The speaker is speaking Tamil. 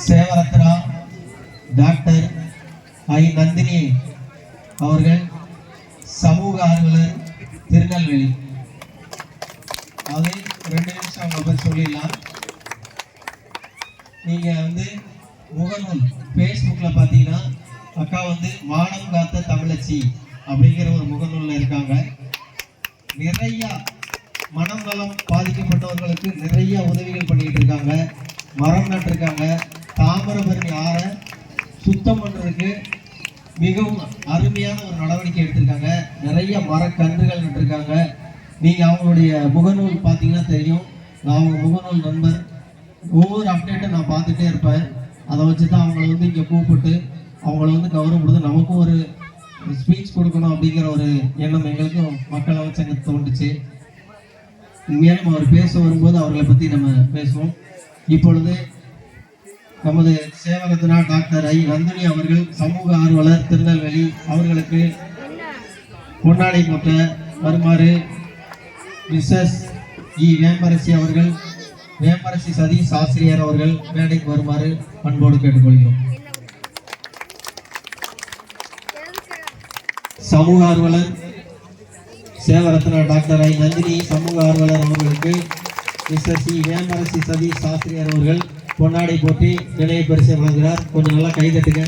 சேவரத்னா டாக்டர் ஐ நந்தினி அவர்கள் சமூக ஆர்வலர் திருநெல்வேலி. அது 2 நிமிஷம் அவங்க பற்றி சொல்லிடலாம். நீங்கள் முகநூல் ஃபேஸ்புக்கில் பார்த்தீங்கன்னா அக்கா வானம் காத்த தமிழச்சி அப்படிங்கிற ஒரு முகநூலில் இருக்காங்க. நிறைய மனம் நலம் பாதிக்கப்பட்டவர்களுக்கு நிறைய உதவிகள் பண்ணிக்கிட்டு இருக்காங்க. மரம் நட்டுருக்காங்க. தாமிரபரணி ஆறை சுத்தம் பண்ணுறதுக்கு மிகவும் அருமையான ஒரு நடவடிக்கை எடுத்திருக்காங்க. நிறைய மரக்கன்றுகள் நட்டுருக்காங்க. நீங்கள் அவங்களுடைய முகநூல் பார்த்தீங்கன்னா தெரியும். நான் அவங்க முகநூல் நண்பர். ஒவ்வொரு அப்டேட்டும் நான் பார்த்துட்டே இருப்பேன். அதை வச்சு தான் அவங்கள இங்கே கூப்பிட்டு அவங்கள கௌரவம் கொடுத்து நமக்கும் ஒரு ஸ்பீச் கொடுக்கணும் அப்படிங்கிற ஒரு எண்ணம் எங்களுக்கும் மக்களை வச்சு எனக்கு தோன்றுச்சு. மேலும் அவர் பேச வரும்போது அவர்களை பற்றி நம்ம பேசுவோம். இப்பொழுது நமது சேவரத்னா டாக்டர் ஐ நந்தினி அவர்கள் சமூக ஆர்வலர் திருநெல்வேலி அவர்களுக்கு பொன்னாடை போட்ட வருமாறு மிஸ்ஸஸ் இ வேம்பரசி அவர்கள், வேம்பரசி சதீஷ் ஆசிரியர் அவர்கள் மேடைக்கு வருமாறு அன்போடு கேட்டுக்கொள்கிறோம். சமூக ஆர்வலர் சேவரத்னா டாக்டர் ஐ நந்தினி சமூக ஆர்வலர் அவர்களுக்கு மிஸ்ஸஸ் இ வேம்பரசி சதீஷ் ஆசிரியர் அவர்கள் பொன்னாடை போட்டி நினைவு பரிசு வழங்குகிறார். கொஞ்சம் நல்லா கைதட்டுங்க.